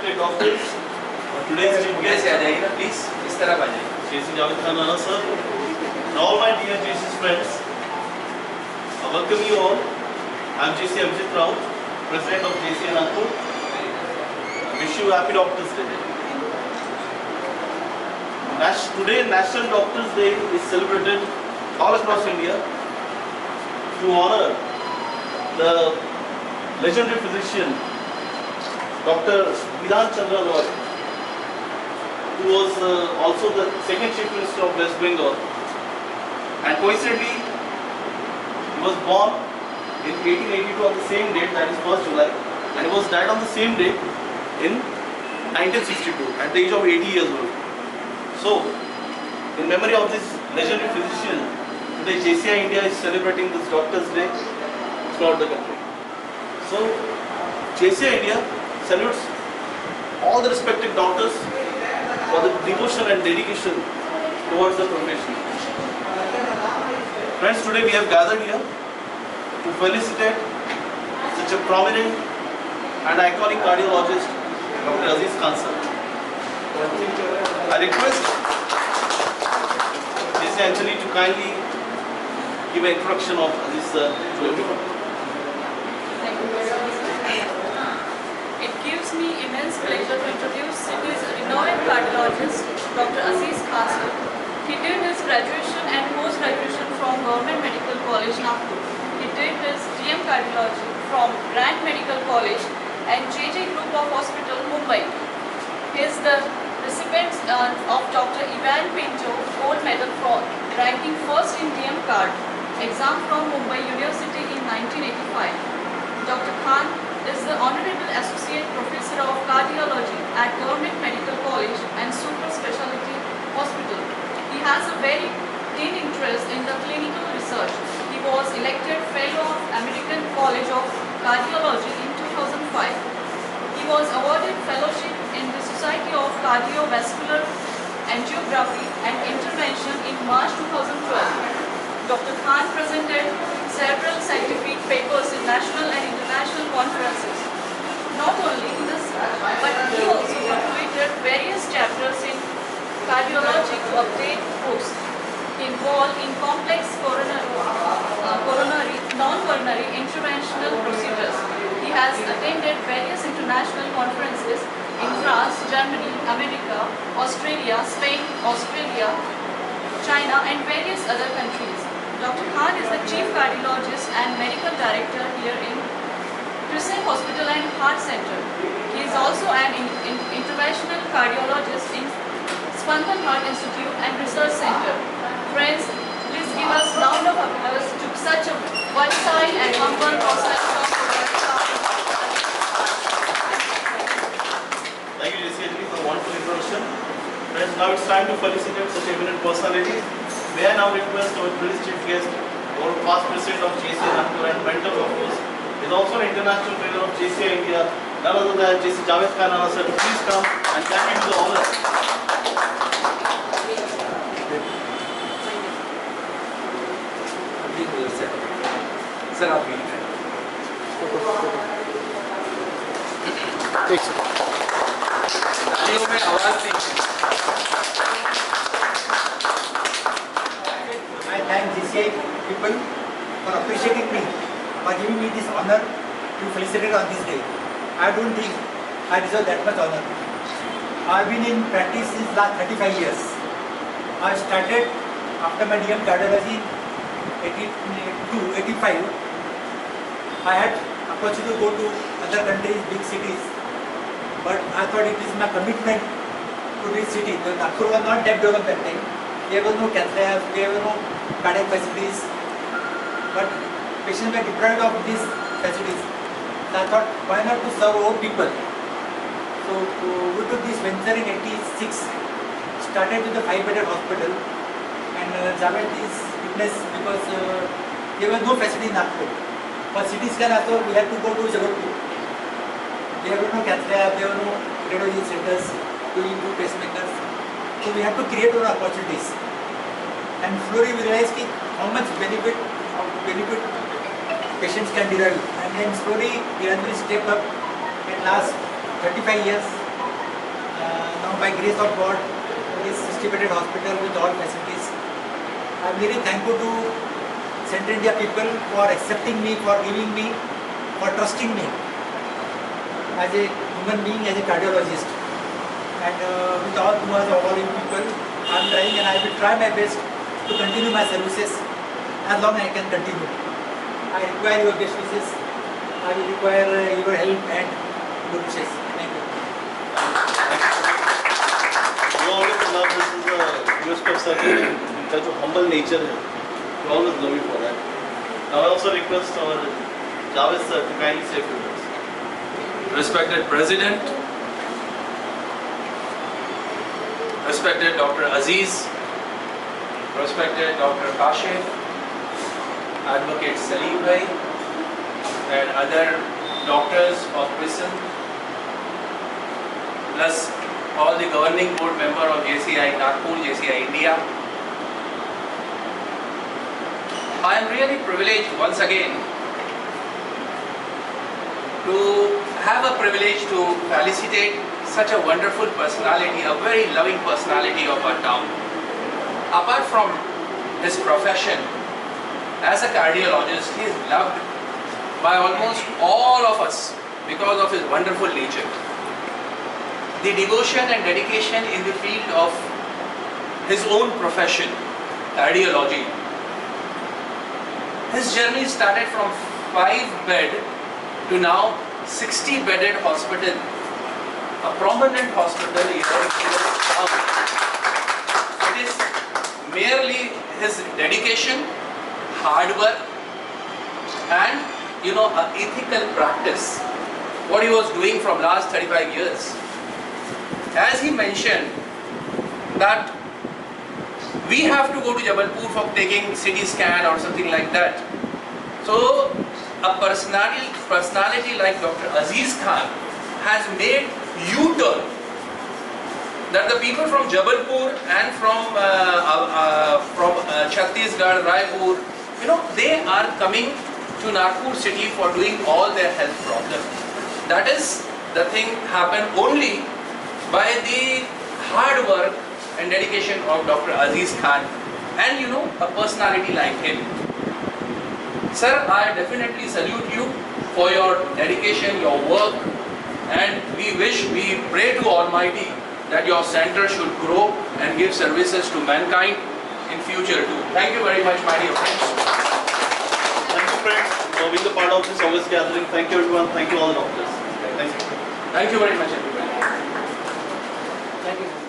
respected doctors, today's chief guest, please, इस तरफ आ जाइए. JC Javed Khan Rana sir, and all my dear JC's friends, I welcome you all. I am JC Abhijit Rao, President of JC Nagpur. I wish you happy Doctors Day. Today National Doctors Day is celebrated all across India to honor the legendary physician Dr. Bidhan Chandra Roy, who was also the second Chief Minister of West Bengal, and coincidentally he was born in 1882 on the same date, that is 1st July, and he was died on the same day in 1962 at the age of 80 years old. So, in memory of this legendary physician, today JCI India is celebrating this Doctors Day throughout the country. So, JCI India salutes all the respected doctors for the devotion and dedication towards the profession. Friends, today we have gathered here to felicitate such a prominent and iconic cardiologist, Dr. Aziz Khan sir. I request JC Anjali to kindly give an introduction of Aziz sir to everyone. Thank you very much. It gives me immense pleasure to introduce city's renowned cardiologist, Dr. Aziz Khan sir. He did his graduation and post-graduation from Government Medical College, Nagpur. He did his GM Cardiology from Grant Medical College and JJ Group of Hospital, Mumbai. He is the recipient of Dr. Ivan Pinto Gold Medal for ranking first in DM Card exam from Mumbai University in 1985. Dr. Khan is the Honorable Associate Professor of Cardiology at Government Medical College and Super Specialty Hospital. He has a very keen interest in the clinical research. He was elected Fellow of American College of Cardiology in 2005. He was awarded fellowship in the Society of Cardiovascular Angiography and Intervention in March 2012. Dr. Khan presented several scientific papers in national and international conferences. Not only this, but he also contributed various chapters in cardiology to update books involved in complex coronary, non-coronary interventional procedures. He has attended various international conferences in France, Germany, America, Australia, Spain, Australia, China and various other countries. Dr. Khan is the Chief Cardiologist and Medical Director here in Crescent Hospital and Heart Center. He is also an interventional cardiologist in Spandan Heart Institute and Research Center. Friends, please give us a round of applause to such a versatile and humble person. Thank you, JC Anjali, for a wonderful introduction. Friends, now it's time to felicitate such eminent personalities. May I now request our today's chief guest, our past president of JCI Nagpur and mentor, of course, is also an international trainer of JCI India, none other than JC Javed Khan Rana sir, to please come and can we do the honor. Sir आप भी तालियों में आवाज दी. I thank JCI people for appreciating me, for giving me this honor to felicitate on this day. I don't think I deserve that much honor. I've been in practice since last 35 years. I started after my DM cardiology 85. I had opportunity to go to other countries, big cities, but I thought it is my commitment to this city. The Nagpur was not that developed that time. There was no cath labs, there were no cardiac facilities, but patients were deprived of these facilities. So I thought, why not to serve our people? So we took this venture in 86, started with the 5-bedded hospital, and Javed is witness because there was no facility in Nagpur. For CT scan also we had to go to Jagatpur. There were no cath lab, there were no radiology centers to do pacemakers. So we had to create our opportunities. And slowly we realized how much benefit patients can derive. And then slowly, gradually step up. In last 35 years, Now by grace of God, this 60-bedded hospital with all facilities. I am really thankful to Central India people for accepting me, for giving me, for trusting me as a human being, as a cardiologist. And with all you people, I am trying and I will try my best to continue my services as long as I can continue. I require your best wishes. I will require your help and good wishes. Thank you. You always love this is a USP of Circle. Such a humble nature. We always love you for that. Now I also request our Javed sir to kindly say a few words. Respected President, respected Dr. Aziz, respected Dr. Kashif, Advocate Salim Bhai, and other doctors of prison, plus all the governing board member of JCI Nagpur, JCI India. I am really privileged once again to have a privilege to felicitate such a wonderful personality, a very loving personality of our town. Apart from his profession as a cardiologist, he is loved by almost all of us because of his wonderful nature. The devotion and dedication in the field of his own profession, cardiology. His journey started from 5-bed to now 60-bedded hospital, a prominent hospital in our town. It is merely his dedication, hard work, and an ethical practice, what he was doing from last 35 years. As he mentioned that we have to go to Jabalpur for taking CT scan or something like that. So a personality like Dr. Aziz Khan has made U-turn that the people from Jabalpur and from Chhattisgarh, Raipur, they are coming to Nagpur city for doing all their health problems. That is the thing happened only by the hard work and dedication of Dr. Aziz Khan and a personality like him. Sir, I definitely salute you for your dedication, your work, and we pray to Almighty that your center should grow and give services to mankind in future too. Thank you very much, my dear friends. Thank you, friends, for being a part of this August gathering. Thank you, everyone. Thank you, all the doctors. Thank you. Thank you very much, everybody. Thank you.